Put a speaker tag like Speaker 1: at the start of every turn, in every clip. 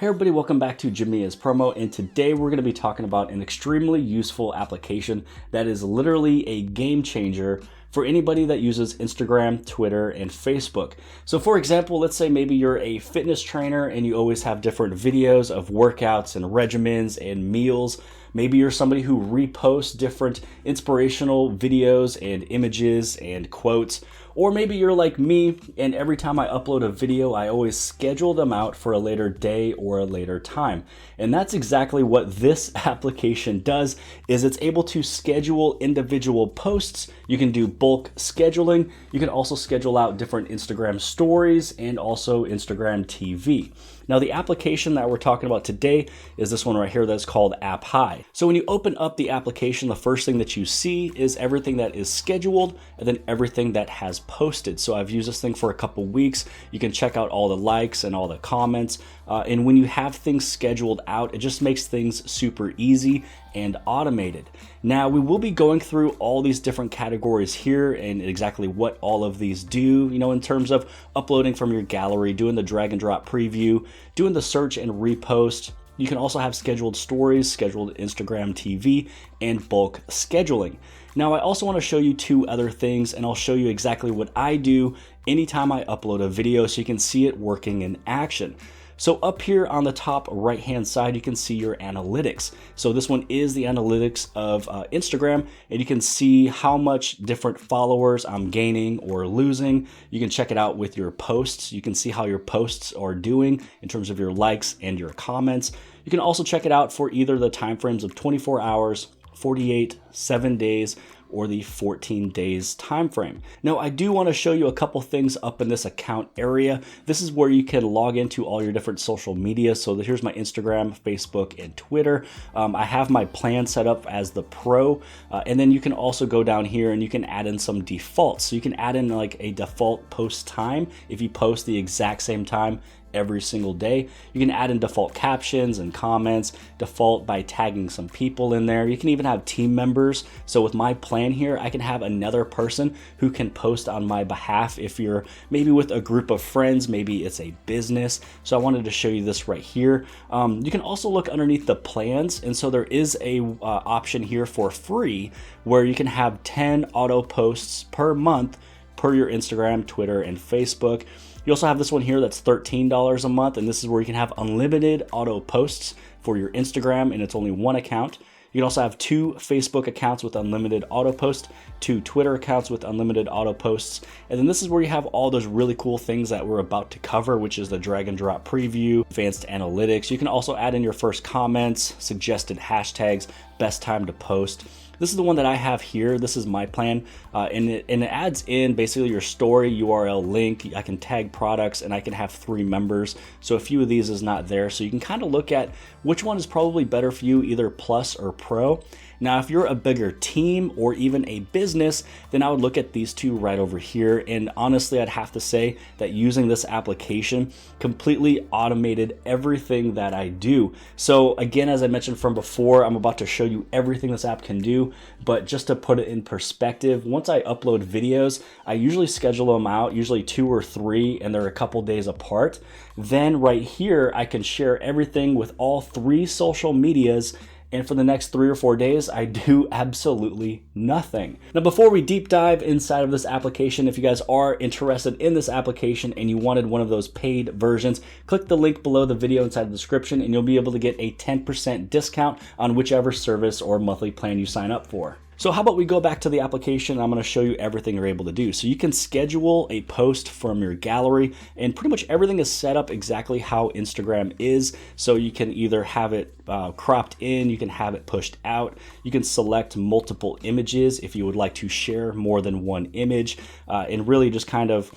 Speaker 1: Hey everybody, welcome back to Jamia's Promo, and today we're going to be talking about an extremely useful application that is literally a game changer for anybody that uses Instagram, Twitter, and Facebook. So for example, let's say maybe you're a fitness trainer and you always have different videos of workouts and regimens and meals. Maybe you're somebody who reposts different inspirational videos and images and quotes. Or maybe you're like me, and every time I upload a video, I always schedule them out for a later day or a later time. And that's exactly what this application does, is it's able to schedule individual posts. You can do bulk scheduling. You can also schedule out different Instagram stories and also Instagram TV. Now, the application that we're talking about today is this one right here that's called Apphi. So when you open up the application, the first thing that you see is everything that is scheduled and then everything that has posted. So I've used this thing for a couple weeks. You can check out all the likes and all the comments. And when you have things scheduled out, it just makes things super easy and automated. Now, we will be going through all these different categories here and exactly what all of these do, in terms of uploading from your gallery, doing the drag and drop preview, doing the search and repost. You can also have scheduled stories, scheduled Instagram TV, and bulk scheduling. Now, I also want to show you two other things, and I'll show you exactly what I do anytime I upload a video so you can see it working in action. So up here on the top right hand side, you can see your analytics. So this one is the analytics of Instagram, and you can see how much different followers I'm gaining or losing. You can check it out with your posts. You can see how your posts are doing in terms of your likes and your comments. You can also check it out for either the time frames of 24 hours, 48, 7 days, or the 14 days time frame. Now, I do want to show you a couple things up in this account area. This is where you can log into all your different social media. So here's my Instagram, Facebook, and Twitter. I have my plan set up as the Pro, and then you can also go down here and you can add in some defaults. So you can add in like a default post time if you post the exact same time every single day. You can add in default captions and comments, default by tagging some people in there. You can even have team members. So with my plan here, I can have another person who can post on my behalf if you're maybe with a group of friends, maybe it's a business. So I wanted to show you this right here. You can also look underneath the plans. And so there is a option here for free where you can have 10 auto posts per month per your Instagram, Twitter, and Facebook. You also have this one here that's $13 a month, and this is where you can have unlimited auto posts for your Instagram, and it's only one account. You can also have 2 Facebook accounts with unlimited auto posts, 2 Twitter accounts with unlimited auto posts, and then this is where you have all those really cool things that we're about to cover, which is the drag and drop preview, advanced analytics. You can also add in your first comments, suggested hashtags, best time to post. This is the one that I have here. This is my plan, and it adds in basically your story, URL link. I can tag products, and I can have 3 members. So a few of these is not there. So you can kind of look at which one is probably better for you, either Plus or Pro. Now, if you're a bigger team or even a business, then I would look at these two right over here. And honestly, I'd have to say that using this application completely automated everything that I do. So again, as I mentioned from before, I'm about to show you everything this app can do. But just to put it in perspective, once I upload videos, I usually schedule them out, usually 2 or 3, and they're a couple days apart. Then right here, I can share everything with all 3 social medias. And for the next 3 or 4 days, I do absolutely nothing. Now, before we deep dive inside of this application, if you guys are interested in this application and you wanted one of those paid versions, click the link below the video inside the description and you'll be able to get a 10% discount on whichever service or monthly plan you sign up for. So how about we go back to the application, and I'm going to show you everything you're able to do. So you can schedule a post from your gallery, and pretty much everything is set up exactly how Instagram is. So you can either have it cropped in, you can have it pushed out, you can select multiple images if you would like to share more than one image, and really just kind of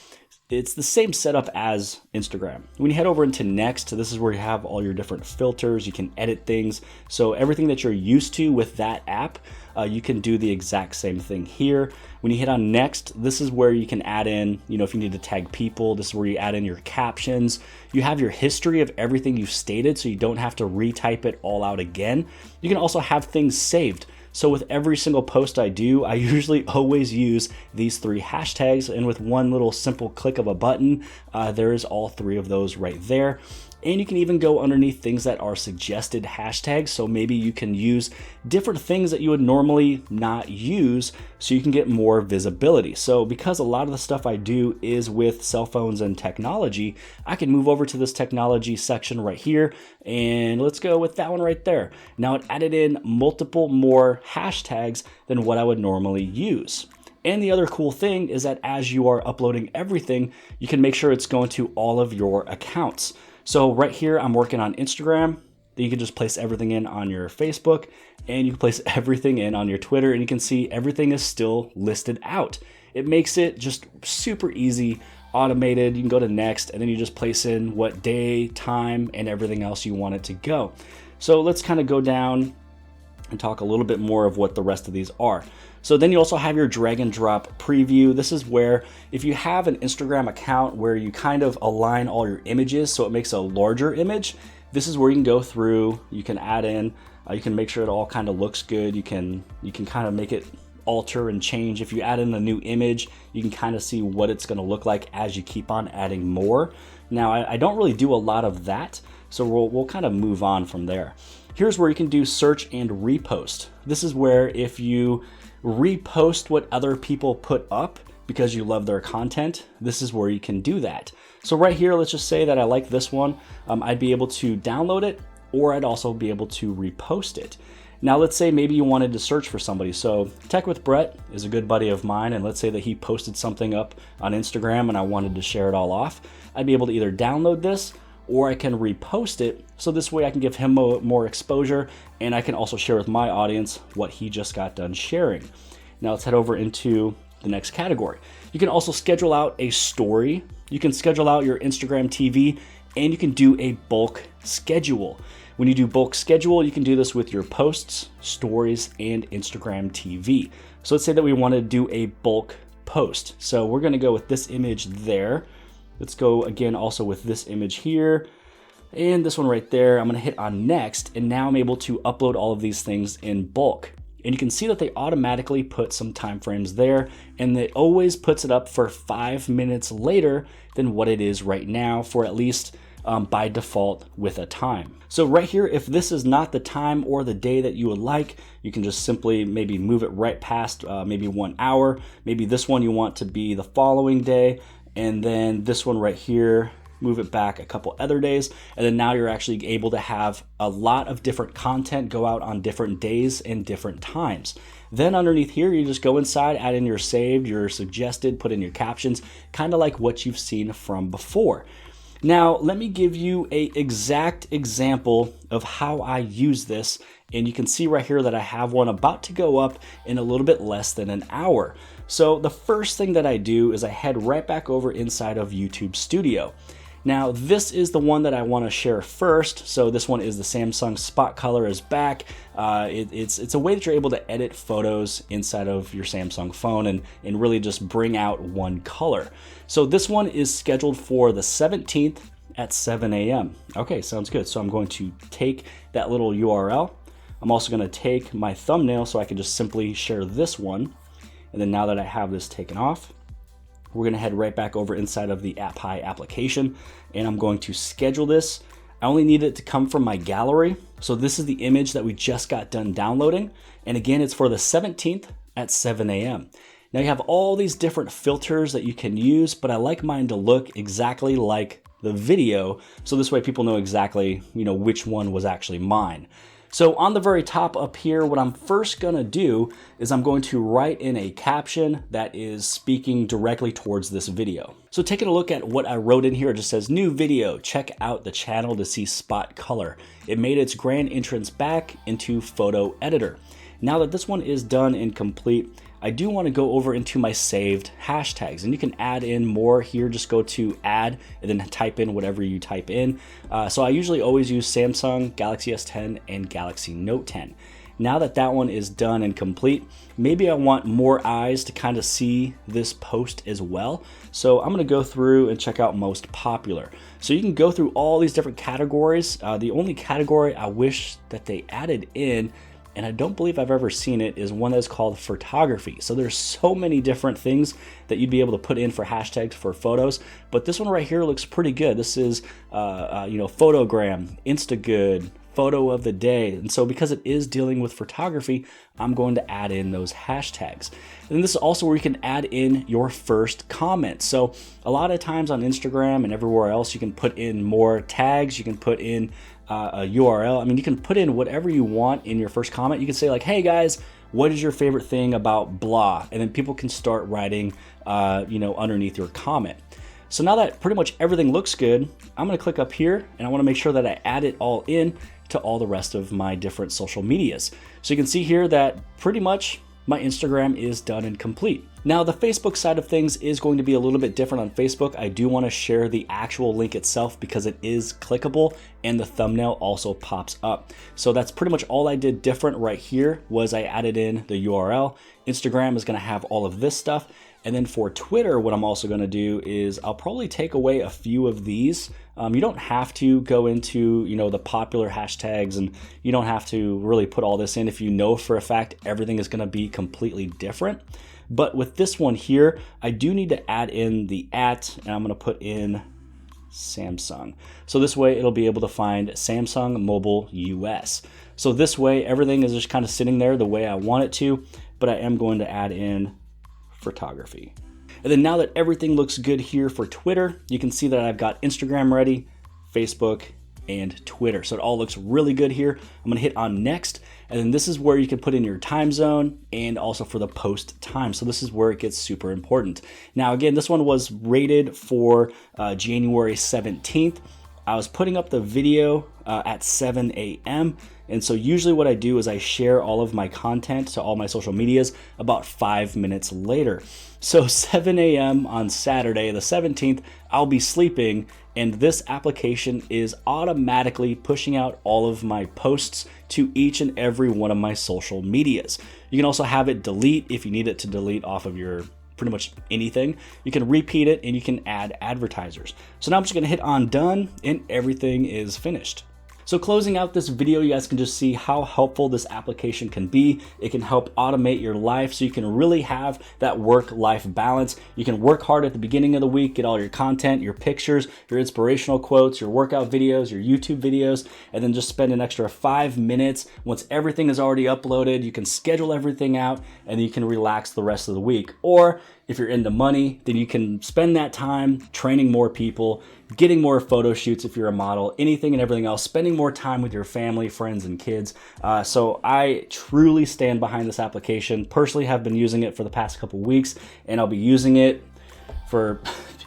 Speaker 1: it's the same setup as Instagram. When you head over into Next, this is where you have all your different filters. You can edit things. So everything that you're used to with that app, you can do the exact same thing here. When you hit on Next, this is where you can add in, if you need to tag people, this is where you add in your captions. You have your history of everything you've stated, so you don't have to retype it all out again. You can also have things saved. So with every single post I do, I usually always use these 3 hashtags, and with one little simple click of a button, there is all 3 of those right there. And you can even go underneath things that are suggested hashtags. So maybe you can use different things that you would normally not use so you can get more visibility. So because a lot of the stuff I do is with cell phones and technology, I can move over to this technology section right here, and let's go with that one right there. Now it added in multiple more hashtags than what I would normally use. And the other cool thing is that as you are uploading everything, you can make sure it's going to all of your accounts. So right here, I'm working on Instagram. Then you can just place everything in on your Facebook, and you can place everything in on your Twitter, and you can see everything is still listed out. It makes it just super easy, automated. You can go to next, and then you just place in what day, time, and everything else you want it to go. So let's kind of go down and talk a little bit more of what the rest of these are. So then you also have your drag and drop preview. This is where if you have an Instagram account where you kind of align all your images so it makes a larger image, this is where you can go through, you can add in, you can make sure it all kind of looks good. You can kind of make it alter and change. If you add in a new image, you can kind of see what it's going to look like as you keep on adding more. Now, I don't really do a lot of that, so we'll kind of move on from there. Here's where you can do search and repost. This is where if you repost what other people put up because you love their content, this is where you can do that. So right here, let's just say that I like this one. I'd be able to download it, or I'd also be able to repost it. Now, let's say maybe you wanted to search for somebody. So Tech with Brett is a good buddy of mine, and let's say that he posted something up on Instagram and I wanted to share it all off. I'd be able to either download this, or I can repost it, so this way I can give him more exposure, and I can also share with my audience what he just got done sharing. Now let's head over into the next category. You can also schedule out a story, you can schedule out your Instagram TV, and you can do a bulk schedule. When you do bulk schedule, you can do this with your posts, stories, and Instagram TV. So let's say that we want to do a bulk post. So we're going to go with this image there. Let's go again also with this image here and this one right there. I'm going to hit on next, and now I'm able to upload all of these things in bulk. And you can see that they automatically put some time frames there, and it always puts it up for 5 minutes later than what it is right now, for at least by default with a time. So right here, if this is not the time or the day that you would like, you can just simply maybe move it right past maybe 1 hour. Maybe this one you want to be the following day, and then this one right here, move it back a couple other days, and then now you're actually able to have a lot of different content go out on different days and different times. Then underneath here, you just go inside, add in your saved, your suggested, put in your captions, kind of like what you've seen from before. Now, let me give you an exact example of how I use this, and you can see right here that I have one about to go up in a little bit less than an hour. So the first thing that I do is I head right back over inside of YouTube Studio. Now, this is the one that I want to share first. So this one is the Samsung Spot Color is back. It's a way that you're able to edit photos inside of your Samsung phone and really just bring out one color. So this one is scheduled for the 17th at 7 a.m. Okay, sounds good. So I'm going to take that little URL. I'm also going to take my thumbnail so I can just simply share this one. And then now that I have this taken off, we're going to head right back over inside of the Apphi application, and I'm going to schedule this. I only need it to come from my gallery. So this is the image that we just got done downloading. And again, it's for the 17th at 7 a.m. Now you have all these different filters that you can use, but I like mine to look exactly like the video. So this way people know exactly, which one was actually mine. So on the very top up here, what I'm first gonna do is I'm going to write in a caption that is speaking directly towards this video. So taking a look at what I wrote in here, it just says, "New video, check out the channel to see Spot Color. It made its grand entrance back into Photo Editor." Now that this one is done and complete, I do want to go over into my saved hashtags, and you can add in more here. Just go to add and then type in whatever you type in. So I usually always use Samsung, Galaxy S10, and Galaxy Note 10. Now that that one is done and complete, maybe I want more eyes to kind of see this post as well. So I'm going to go through and check out most popular. So you can go through all these different categories. The only category I wish that they added in and I don't believe I've ever seen it, is one that's called photography. So there's so many different things that you'd be able to put in for hashtags for photos, but this one right here looks pretty good. This is photogram, Instagood, photo of the day. And so because it is dealing with photography, I'm going to add in those hashtags. And this is also where you can add in your first comment. So a lot of times on Instagram and everywhere else, you can put in more tags, you can put in a URL. I mean, you can put in whatever you want in your first comment. You can say like, hey guys, what is your favorite thing about blah? And then people can start writing, underneath your comment. So now that pretty much everything looks good, I'm gonna click up here and I wanna make sure that I add it all in to all the rest of my different social medias. So you can see here that pretty much my Instagram is done and complete. Now the Facebook side of things is going to be a little bit different on Facebook. I do want to share the actual link itself because it is clickable and the thumbnail also pops up. So that's pretty much all I did different right here was I added in the URL. Instagram is going to have all of this stuff. And then for Twitter, what I'm also going to do is I'll probably take away a few of these. You don't have to go into, the popular hashtags, and you don't have to really put all this in if you know for a fact everything is going to be completely different. But with this one here, I do need to add in the @ and I'm going to put in Samsung. So this way it'll be able to find Samsung Mobile US. So this way everything is just kind of sitting there the way I want it to, but I am going to add in photography. And then now that everything looks good here for Twitter, you can see that I've got Instagram ready, Facebook, and Twitter. So it all looks really good here. I'm gonna hit on next, and then this is where you can put in your time zone and also for the post time. So this is where it gets super important. Now again, this one was rated for January 17th. I was putting up the video at 7 a.m. And so usually what I do is I share all of my content to all my social medias about 5 minutes later. So 7 a.m. on Saturday, the 17th, I'll be sleeping, and this application is automatically pushing out all of my posts to each and every one of my social medias. You can also have it delete if you need it to delete off of your pretty much anything. You can repeat it and you can add advertisers. So now I'm just gonna hit on done and everything is finished. So closing out this video, you guys can just see how helpful this application can be. It can help automate your life so you can really have that work-life balance. You can work hard at the beginning of the week, get all your content, your pictures, your inspirational quotes, your workout videos, your YouTube videos, and then just spend an extra 5 minutes. Once everything is already uploaded, you can schedule everything out and you can relax the rest of the week. Or if you're into money, then you can spend that time training more people, getting more photo shoots if you're a model, anything and everything else, spending more time with your family, friends, and kids. So I truly stand behind this application. Personally, have been using it for the past couple weeks, and I'll be using it for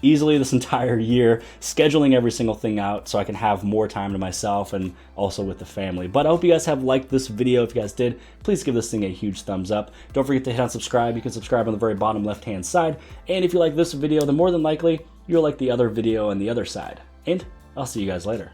Speaker 1: easily this entire year, scheduling every single thing out so I can have more time to myself and also with the family. But I hope you guys have liked this video. If you guys did, please give this thing a huge thumbs up. Don't forget to hit on subscribe. You can subscribe on the very bottom left-hand side. And if you like this video, then more than likely, you'll like the other video on the other side. And I'll see you guys later.